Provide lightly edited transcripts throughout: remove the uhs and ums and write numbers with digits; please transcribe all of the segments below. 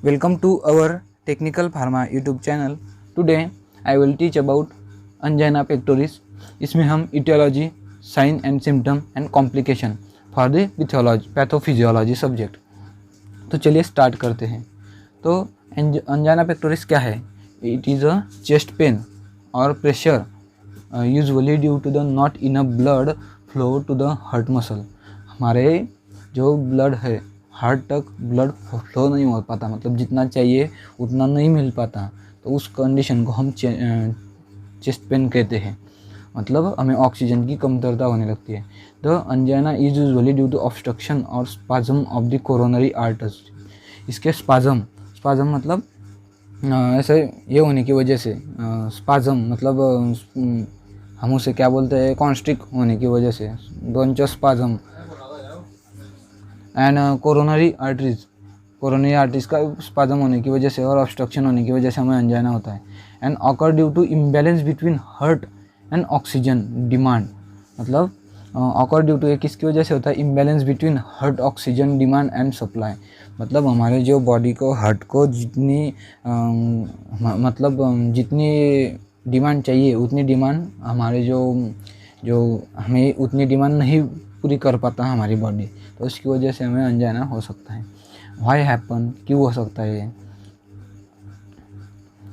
Welcome to our Technical Pharma YouTube channel. Today I will teach about angina pectoris. इसमें हम etiology, sign and symptom and complication for the pathophysiology subject. तो चलिए start करते हैं। तो angina pectoris क्या है? It is a chest pain or pressure usually due to the not enough blood flow to the heart muscle. हमारे जो blood है हार्ट तक ब्लड फ्लो नहीं हो पाता, मतलब जितना चाहिए उतना नहीं मिल पाता, तो उस कंडीशन को हम चेस्ट पेन कहते हैं। मतलब हमें ऑक्सीजन की कमतरता होने लगती है। The angina is usually due to obstruction और spasm of the coronary arteries. इसके स्पाज्म मतलब ऐसे ये होने की वजह से, स्पाज्म मतलब हम उसे क्या बोलते हैं, कॉन्स्ट्रिक्ट होने की वजह से, ब्रोंचोस्पाज्म एंड कोरोनरी आर्टरीज का स्पाज्म होने की वजह से और ऑब्स्ट्रक्शन होने की वजह से हमें अंजाइना होता है। And occur due to imbalance between heart and oxygen demand. मतलब ऑकर ड्यू टू ये किसकी वजह से होता है? Imbalance between heart oxygen demand and supply. मतलब हमारे जो बॉडी को, हार्ट को जितनी जितनी डिमांड चाहिए उतनी डिमांड हमारे जो हमें उतनी डिमांड नहीं पूरी कर पाता हमारी बॉडी, तो उसकी वजह से हमें अंजाइना हो सकता है। व्हाई हैपन, क्यों हो सकता है?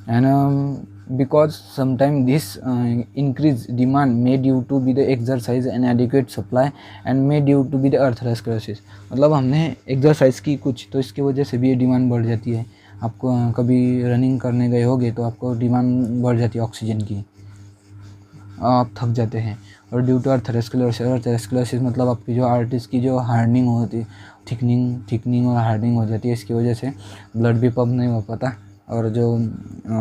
And because sometime this increase demand may due to be the exercise and adequate supply and may due to be the atherosclerosis. मतलब हमने एक्सरसाइज की कुछ, तो इसकी वजह से भी ये डिमांड बढ़ जाती है। आपको कभी रनिंग करने गए होगे तो आपको डिमांड बढ़ जाती है ऑक्सीजन की, आप थक जाते हैं। और ड्यू टू अर्थरोस्क्लेरोसिस मतलब आपकी जो आर्टरीज की जो हार्डनिंग होती, थिकनिंग और हार्डनिंग हो जाती है। इसकी वजह से ब्लड भी पंप नहीं हो पाता और जो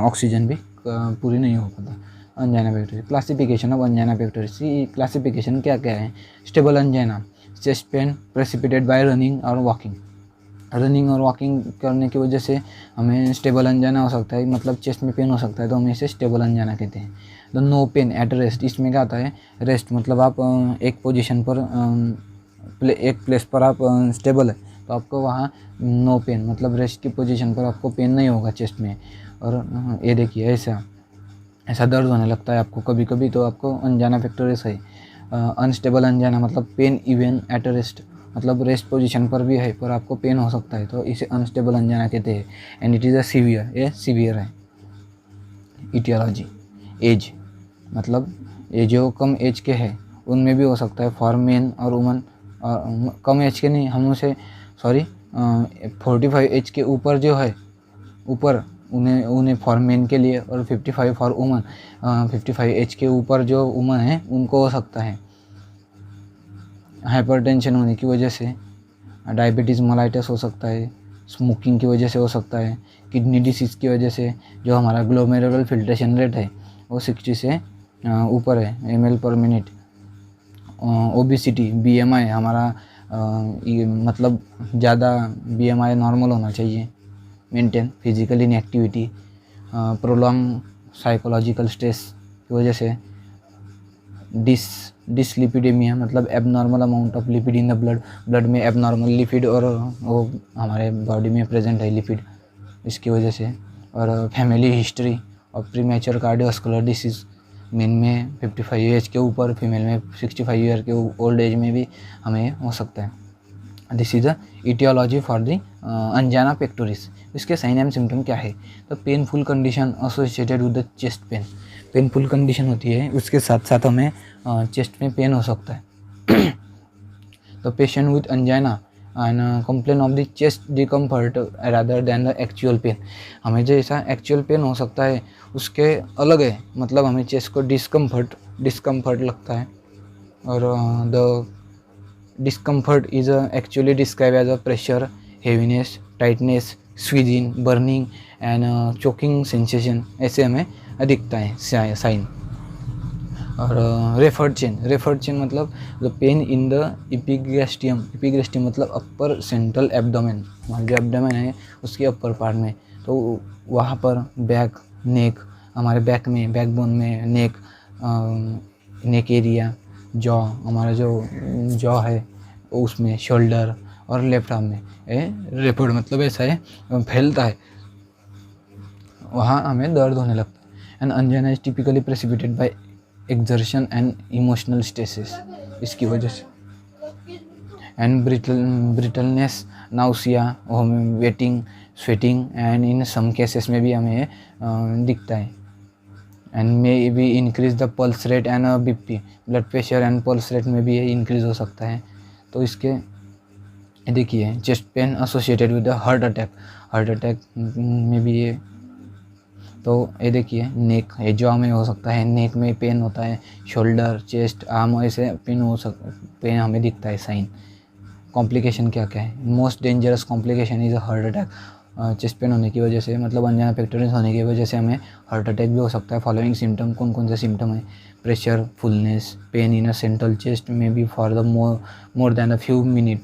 ऑक्सीजन भी पूरी नहीं हो पाता। Angina pectoris, classification of angina pectoris. Classification क्या क्या है? Stable angina, chest pain precipitated bye running और वॉकिंग। रनिंग और वॉकिंग करने की वजह से हमें स्टेबल अंजाइना हो सकता है, मतलब चेस्ट में पेन हो सकता है, तो हम इसे स्टेबल अंजाइना कहते हैं। The no pain at rest, इसमें क्या आता है? रेस्ट मतलब आप एक पोजीशन पर, एक प्लेस पर आप स्टेबल है तो आपको वहाँ नो पेन, मतलब रेस्ट की पोजीशन पर आपको पेन नहीं होगा चेस्ट में। और ये देखिए ऐसा दर्द होने लगता है आपको कभी कभी, तो आपको अंजाइना पेक्टोरिस है। अनस्टेबल अंजाइना मतलब पेन इवन एट रेस्ट, मतलब रेस्ट पोजीशन पर भी है पर आपको पेन हो सकता है, तो इसे अनस्टेबल अंजाइना कहते हैं। And it is a severe, ये सीवियर है। इटियोलॉजी, एज मतलब ये जो कम एज के हैं उनमें भी हो सकता है, फॉर मेन और वुमन। कम एज के नहीं, हम उसे 45 एज के ऊपर जो है, ऊपर उन्हें फॉर मेन के लिए, और 55 फॉर वुमन। 55 एज के ऊपर जो वुमन है उनको हो सकता है। हाइपरटेंशन होने की वजह से, डायबिटीज़ मेलाइटस हो सकता है, स्मोकिंग की वजह से हो सकता है, किडनी डिसीज़ की वजह से जो हमारा ग्लोमेरुलर फिल्ट्रेशन रेट है वो 60 से ऊपर है ml/min। ओबिसिटी, BMI हमारा मतलब ज़्यादा BMI नॉर्मल होना चाहिए, maintain. Physical inactivity, prolong psychological stress की वजह से, डिसलिपिडेमिया मतलब abnormal amount of lipid in the blood में एबनॉर्मल लिपिड और वो हमारे बॉडी में प्रेजेंट है लिपिड, इसकी वजह से। और family history of premature cardiovascular disease, main में 55 एज के ऊपर, फीमेल में 65 ईयर के ओल्ड एज में भी हमें हो सकता है। This is the aetiology for the angina pectoris. इसके साइन एंड सिम्टम क्या है? तो painful condition associated with the chest pain, painful condition होती है, उसके साथ साथ हमें चेस्ट में पेन हो सकता है। तो patient with angina and complain of the chest discomfort rather than the actual pain. हमें जैसा एक्चुअल पेन हो सकता है उसके अलग है, मतलब हमें चेस्ट को डिस्कम्फर्ट लगता है। और the discomfort is actually describe as a pressure, heaviness, tightness, squeezing, burning and choking sensation, ऐसे हमें दिखता है साइन। और रेफर्ड चेन मतलब the pain in the epigastrium मतलब अपर सेंट्रल एब्डोमेन, जो एब्डोमेन है उसके अपर पार्ट में, तो वहाँ पर बैक, नेक, हमारे बैक में, बैकबोन में, नेक एरिया, जॉ, हमारा जो जॉ है उसमें, शोल्डर और लेफ्ट आर्म में रैपिड मतलब ऐसा है फैलता है, वहाँ हमें दर्द होने लगता है। And angina is typically precipitated by exertion and emotional stresses, इसकी वजह से। And breathlessness, nausea, waiting, sweating and in some cases में भी हमें दिखता है। And may be increase the pulse rate and BP, blood pressure and pulse rate में भी ये इंक्रीज हो सकता है। तो इसके देखिए chest pain associated with the heart attack में भी ये, तो ये देखिए नेक, ये जॉ में हो सकता है, नेक में पेन होता है, शोल्डर, चेस्ट, आर्म ऐसे पेन हमें दिखता है साइन। कॉम्प्लिकेशन क्या क्या है? Most dangerous complication is heart attack. Chest pain होने की वजह से मतलब अंजाइना पेक्टोरिस होने की वजह से हमें हार्ट अटैक भी हो सकता है। फॉलोइंग सिम्टम कौन कौन से सिम्टम है? Pressure, fullness, pain in a central chest में be for the more than a few minute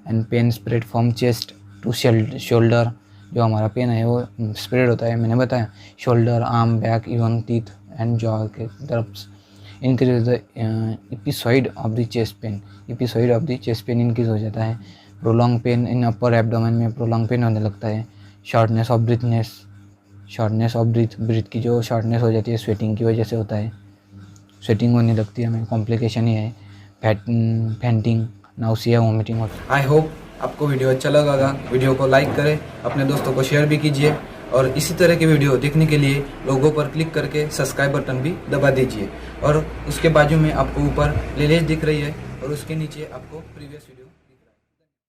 and pain spread from chest to shoulder. जो हमारा पेन है वो स्प्रेड होता है, मैंने बताया, shoulder, arm, back, even teeth and jaw के तरफ। Increase the episode of the chest pen, episode of the chest pen increase हो जाता है। Prolong pain in upper abdomen में प्रोलॉन्ग पेन होने लगता है। शॉर्टनेस ऑफ ब्रीथ की जो शॉर्टनेस हो जाती है स्वेटिंग की वजह से होता है, स्वेटिंग होने लगती है हमें, कॉम्प्लिकेशन ही है। फैंटिंग, नाउसिया, वोमिटिंग होती है। आई होप आपको वीडियो अच्छा लगा। वीडियो को लाइक करें, अपने दोस्तों को शेयर भी कीजिए और इसी तरह के वीडियो देखने के लिए लोगों पर क्लिक करके सब्सक्राइब बटन भी दबा दीजिए और उसके बाजू में आपको ऊपर प्लेलिस्ट दिख रही है और उसके नीचे आपको प्रीवियस वीडियो